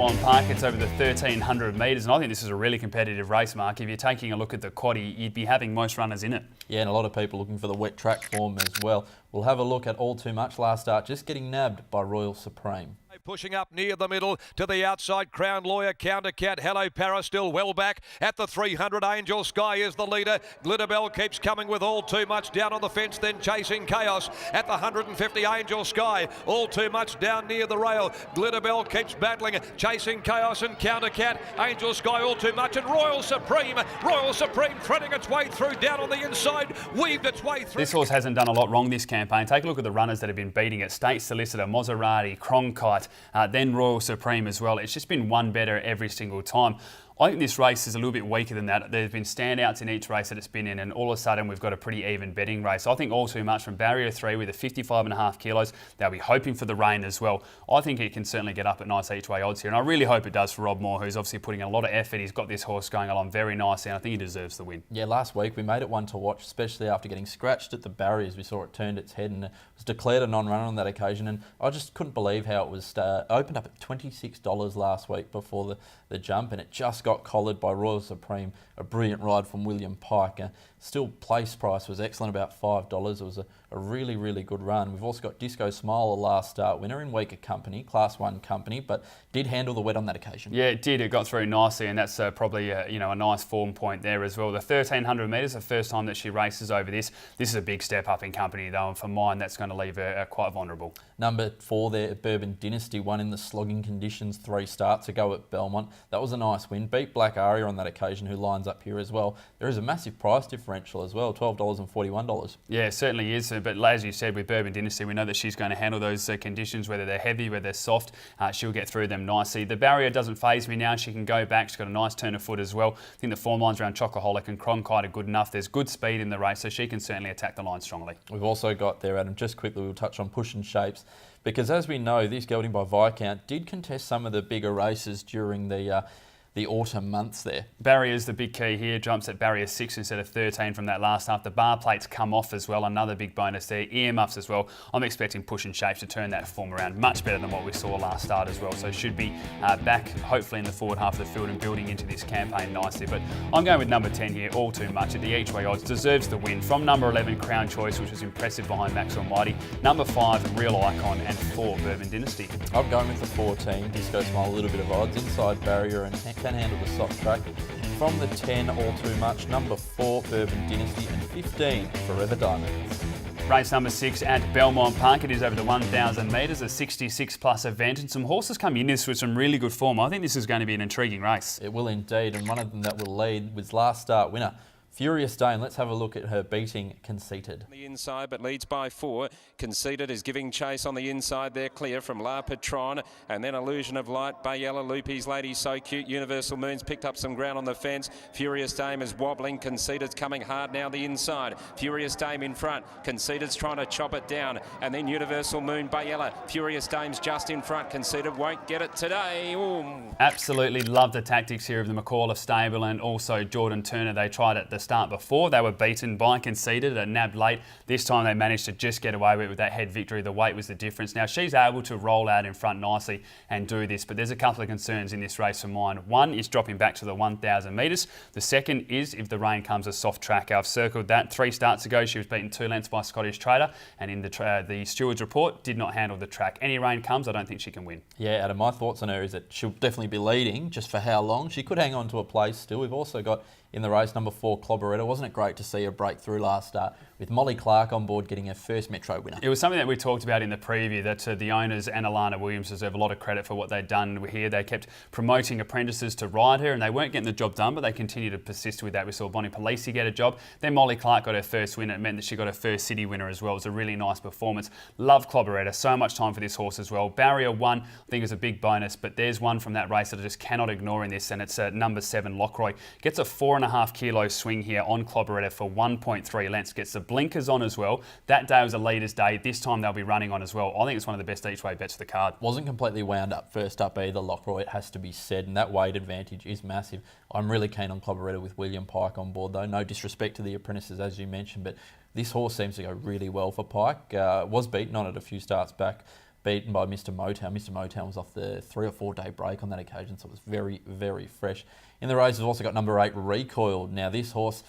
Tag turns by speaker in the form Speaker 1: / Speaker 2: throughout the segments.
Speaker 1: Belmont Park. It's over the 1,300 metres, and I think this is a really competitive race, Mark. If you're taking a look at the quaddie, you'd be having most runners in it.
Speaker 2: Yeah, and a lot of people looking for the wet track form as well. We'll have a look at All Too Much last start, just getting nabbed by Royal Supreme.
Speaker 3: Pushing up near the middle to the outside, Crown Lawyer, Counter Cat, Hello Para still well back at the 300. Angel Sky is the leader. Glitterbell keeps coming with All Too Much down on the fence, then Chasing Chaos at the 150. Angel Sky, All Too Much down near the rail. Glitterbell keeps battling, Chasing Chaos and Counter Cat. Angel Sky, All Too Much, and Royal Supreme threading its way through down on the inside, weaved its way through.
Speaker 1: This horse hasn't done a lot wrong this campaign. Take a look at the runners that have been beating it. State Solicitor, Maserati, Cronkite, then Royal Supreme as well. It's just been one better every single time. I think this race is a little bit weaker than that. There's been standouts in each race that it's been in, and all of a sudden we've got a pretty even betting race. I think All Too Much from barrier 3 with a 55.5 kilos. They'll be hoping for the rain as well. I think it can certainly get up at nice each way odds here, and I really hope it does for Rob Moore, who's obviously putting in a lot of effort. He's got this horse going along very nicely, and I think he deserves the win.
Speaker 2: Yeah, last week we made it one to watch, especially after getting scratched at the barriers. We saw it turned its head and it was declared a non-runner on that occasion, and I just couldn't believe how it was opened up at $26 last week before the jump, and it just got collared by Royal Supreme. A brilliant ride from William Pike. Still, place price was excellent, about $5. It was a really, really good run. We've also got Disco Smile, a last start winner in weaker company, Class 1 company, but did handle the wet on that occasion.
Speaker 1: Yeah, it did. It got through nicely, and that's probably a nice form point there as well. The 1,300 metres, the first time that she races over this. This is a big step up in company though, and for mine, that's going to leave her quite vulnerable.
Speaker 2: Number 4 there, Bourbon Dynasty, won in the slogging conditions, 3 starts ago at Belmont. That was a nice win. Beat Black Aria on that occasion, who lines up here as well. There is a massive price differential as well, $12 and $41.
Speaker 1: Yeah, it certainly is. But as you said, with Bourbon Dynasty, we know that she's going to handle those conditions, whether they're heavy, whether they're soft. She'll get through them nicely. The barrier doesn't faze me now. She can go back. She's got a nice turn of foot as well. I think the form lines around Chocoholic and Cronkite are good enough. There's good speed in the race, so she can certainly attack the line strongly.
Speaker 2: We've also got there, Adam, just quickly, we'll touch on PUSHIN Shapes, because as we know, this gelding by Viscount did contest some of the bigger races during the autumn months there.
Speaker 1: Barrier's the big key here, jumps at barrier 6 instead of 13 from that last half. The bar plates come off as well, another big bonus there. Earmuffs as well. I'm expecting PUSHIN Shapes to turn that form around much better than what we saw last start as well. So should be back hopefully in the forward half of the field and building into this campaign nicely. But I'm going with number 10 here, All Too Much at the each way odds. Deserves the win from number 11, Crown Choice, which was impressive behind Max Almighty. Number 5, Real Icon, and 4, Bourbon Dynasty.
Speaker 2: I'm going with the 14, Disco Smile, a little bit of odds, inside barrier and can handle the soft track. From the 10, All Too Much, number 4, Bourbon Dynasty, and 15, Forever Diamonds.
Speaker 1: Race number 6 at Belmont Park. It is over the 1,000 metres, a 66 plus event, and some horses come in this with some really good form. I think this is going to be an intriguing race.
Speaker 2: It will indeed, and one of them that will lead was last start winner, Furious Dane. Let's have a look at her beating Conceited.
Speaker 4: The inside, but leads by 4. Conceited is giving chase on the inside there, clear from La Patron, and then Illusion of Light, Bayella, Loopy's Lady So Cute, Universal Moon's picked up some ground on the fence. Furious Dame is wobbling, Conceited's coming hard now the inside. Furious Dame in front, Conceited's trying to chop it down, and then Universal Moon, Bayella. Furious Dame's just in front, Conceited won't get it today. Ooh.
Speaker 1: Absolutely love the tactics here of the McCalla stable and also Jordan Turner. They tried at the start before. They were beaten by Conceited and nabbed late. This time they managed to just get away with that head victory. The weight was the difference. Now she's able to roll out in front nicely and do this, but there's a couple of concerns in this race for mine. One is dropping back to the 1,000 metres. The second is if the rain comes a soft track. I've circled that 3 starts ago. She was beaten 2 lengths by Scottish Trader, and in the steward's report did not handle the track. Any rain comes, I don't think she can win.
Speaker 2: Yeah, Adam, my thoughts on her is that she'll definitely be leading. Just for how long? She could hang on to a place still. We've also got in the race number 4, CLOBBERETTA. Wasn't it great to see her break through last start with Molly Clark on board getting her first Metro winner?
Speaker 1: It was something that we talked about in the preview, that the owners and Alana Williams deserve a lot of credit for what they've done here. They kept promoting apprentices to ride her and they weren't getting the job done, but they continued to persist with that. We saw Bonnie Polisi get a job. Then Molly Clark got her first win. It meant that she got her first city winner as well. It was a really nice performance. Love CLOBBERETTA. So much time for this horse as well. Barrier 1, I think, is a big bonus, but there's one from that race that I just cannot ignore in this, and it's number 7, Lockroy. Gets a 4.5 kilo swing here on CLOBBERETTA for 1.3 lengths. Gets the blinkers on as well. That day was a leader's day. This time they'll be running on as well. I think it's one of the best each way bets of the card.
Speaker 2: Wasn't completely wound up first up either, Lockroy, it has to be said, and that weight advantage is massive. I'm really keen on CLOBBERETTA with William Pike on board though. No disrespect to the apprentices as you mentioned, but this horse seems to go really well for Pike. Was beaten on it a few starts back beaten by Mr. Motown. Mr. Motown was off the 3 or 4 day break on that occasion, so it was very, very fresh. In the race, we've also got number 8, Recoiled. Now, this horse,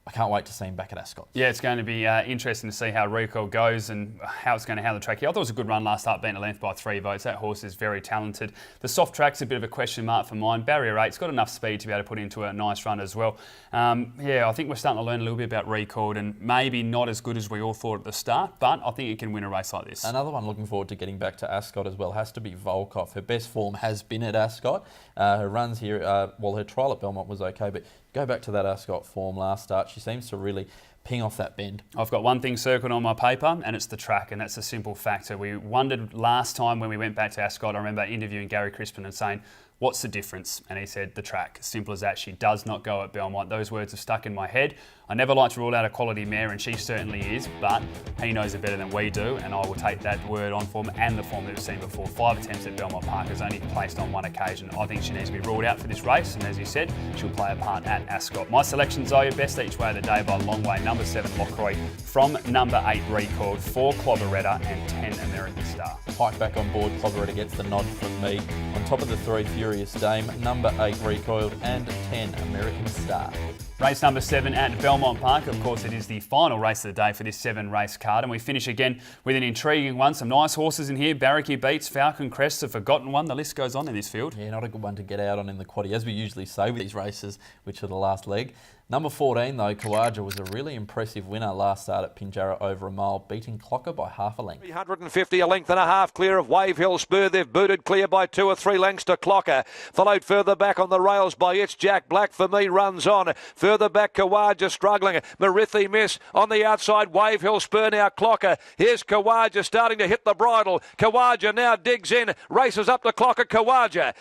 Speaker 2: I can't wait to see him back at Ascot.
Speaker 1: Yeah, it's going to be interesting to see how Recoil goes and how it's going to handle the track here. I thought it was a good run last start, being a length by 3 votes. That horse is very talented. The soft track's a bit of a question mark for mine. Barrier 8's got enough speed to be able to put into a nice run as well. Yeah, I think we're starting to learn a little bit about Recoiled, and maybe not as good as we all thought at the start, but I think it can win a race like this.
Speaker 2: Another one looking forward to getting back to Ascot as well has to be Volkov. Her best form has been at Ascot. Her runs here, well, her trial at Belmont was okay, but go back to that Ascot form last start. She seems to really ping off that bend.
Speaker 1: I've got one thing circled on my paper, and it's the track, and that's a simple factor. We wondered last time when we went back to Ascot, I remember interviewing Gary Crispin and saying, what's the difference? And he said, the track. Simple as that. She does not go at Belmont. Those words have stuck in my head. I never like to rule out a quality mare, and she certainly is, but he knows it better than we do, and I will take that word on form and the form that we've seen before. 5 attempts at Belmont Park, has only placed on 1 occasion. I think she needs to be ruled out for this race, and as you said, she'll play a part at Ascot. My selections are your best each way of the day by a long way. Number 7, Lockroy. From number 8, Recoiled. 4, Clobberetta, and 10, American Star.
Speaker 2: Pike back on board. Clobberetta gets the nod from me. On top of the 3, Furious Dame. Number 8, Recoiled, and 10, American Star.
Speaker 1: Race number 7 at Belmont Park. Of course, it is the final race of the day for this 7-race card, and we finish again with an intriguing one. Some nice horses in here. BARAKI beats Falcon, CREST, a forgotten one. The list goes on in this field.
Speaker 2: Yeah, not a good one to get out on in the quaddie, as we usually say with these races, which are the last leg. Number 14, though, Kawaja, was a really impressive winner last start at Pinjarra over a mile, beating Clocker by half a length.
Speaker 3: 350, a length and a half clear of Wave Hill Spur. They've booted clear by 2 or 3 lengths to Clocker. Followed further back on the rails by It's Jack Black. For me, runs on. Further back, Kawaja struggling. Marithi Miss on the outside. Wave Hill Spur now Clocker. Here's Kawaja starting to hit the bridle. Kawaja now digs in. Races up to Clocker. Kawaja.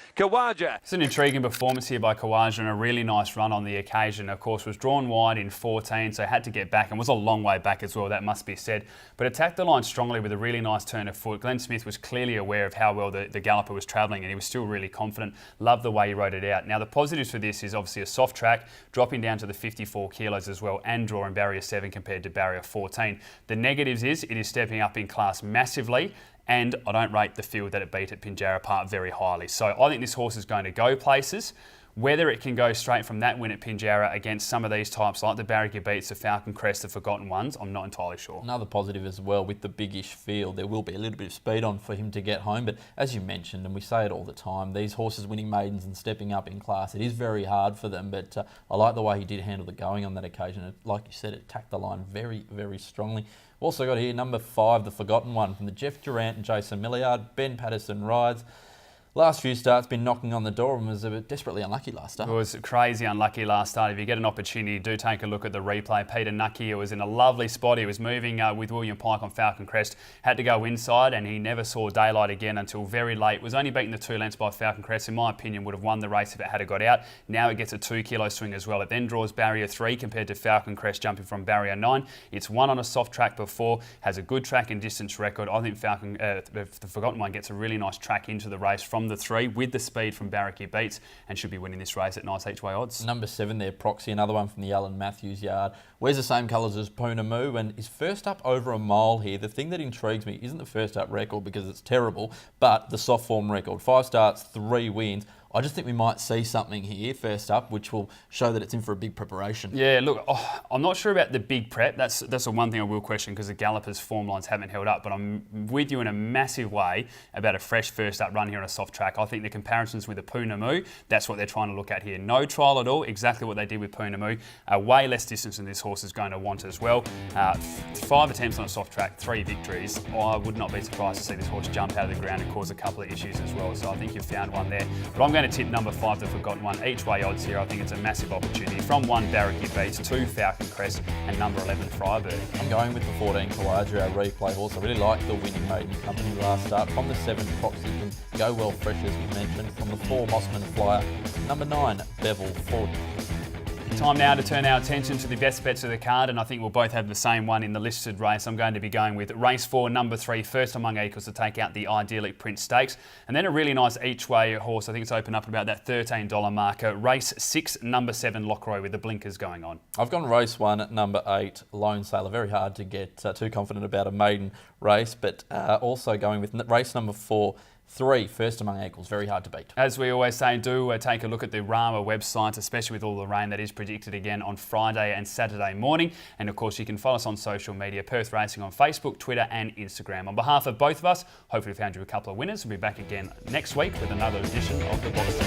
Speaker 1: It's an intriguing performance here by Kawaja, and a really nice run on the occasion. Of course, was drawn wide in 14, so had to get back, and was a long way back as well, that must be said. But attacked the line strongly with a really nice turn of foot. Glenn Smith was clearly aware of how well the galloper was travelling, and he was still really confident. Loved the way he rode it out. Now, the positives for this is obviously a soft track, dropping down to the 54 kilos as well, and drawing barrier 7 compared to barrier 14. The negatives is it is stepping up in class massively, and I don't rate the field that it beat at Pinjarra Park very highly. So I think this horse is going to go places. Whether it can go straight from that win at Pinjarra against some of these types like the BARAKI beats, the Falcon, CREST, the forgotten ones, I'm not entirely sure.
Speaker 2: Another positive as well, with the biggish field, there will be a little bit of speed on for him to get home, but as you mentioned, and we say it all the time, these horses winning maidens and stepping up in class, it is very hard for them, but I like the way he did handle the going on that occasion. It, like you said, it attacked the line very, very strongly. We've also got here number 5, the forgotten one, from the Jeff Durant and Jason Milliard. Ben Patterson rides. Last few starts been knocking on the door and was desperately unlucky last start.
Speaker 1: It was crazy unlucky last start. If you get an opportunity, do take a look at the replay. Peter KNUCKEY was in a lovely spot. He was moving with William Pike on Falcon CREST. Had to go inside, and he never saw daylight again until very late. Was only beaten the 2 lengths by Falcon CREST. In my opinion, would have won the race if it had got out. Now it gets a 2 kilo swing as well. It then draws barrier 3 compared to Falcon CREST jumping from barrier 9. It's won on a soft track before, has a good track and distance record. I think the forgotten one gets a really nice track into the race from the 3 with the speed from BARAKI beats, and should be winning this race at nice each way odds.
Speaker 2: Number 7 there, Proxy, another one from the Alan Matthews yard. Wears the same colours as Poonamoo and is first up over a mile here. The thing that intrigues me isn't the first up record because it's terrible, but the soft form record. 5 starts, 3 wins. I just think we might see something here first up, which will show that it's in for a big preparation.
Speaker 1: Yeah, look, I'm not sure about the big prep. That's the one thing I will question, because the gallopers' form lines haven't held up. But I'm with you in a massive way about a fresh first up run here on a soft track. I think the comparisons with the Poonamoo, that's what they're trying to look at here. No trial at all, exactly what they did with Poonamoo. Way less distance than this horse is going to want as well. 5 attempts on a soft track, 3 victories. I would not be surprised to see this horse jump out of the ground and cause a couple of issues as well. So I think you've found one there. But I'm going to tip number 5, the forgotten one, each way odds here. I think it's a massive opportunity. From 1, BARAKI beats, 2, Falcon CREST, and number 11, Friberg.
Speaker 2: I'm going with the 14, Kawaja, our replay horse. I really like the winning maiden company last start. From the 7, Proxy can go well fresh, as we mentioned. From the 4, Mossman Flyer. Number 9, Bevel 40.
Speaker 1: Time now to turn our attention to the best bets of the card, and I think we'll both have the same one in the listed race. I'm going to be going with race 4, number 3, First Among Equals, to take out the Idyllic Prince Stakes. And then a really nice each-way horse. I think it's opened up about that $13 marker. Race 6, number 7, Lockroy, with the blinkers going on.
Speaker 2: I've gone race 1, number 8, Lone Sailor. Very hard to get too confident about a maiden race, but also going with race number 4, 3, First Among Equals. Very hard to beat.
Speaker 1: As we always say, do take a look at the Rama website, especially with all the rain that is predicted again on Friday and Saturday morning. And of course, you can follow us on social media, Perth Racing on Facebook, Twitter and Instagram. On behalf of both of us, hopefully we found you a couple of winners. We'll be back again next week with another edition of the Box.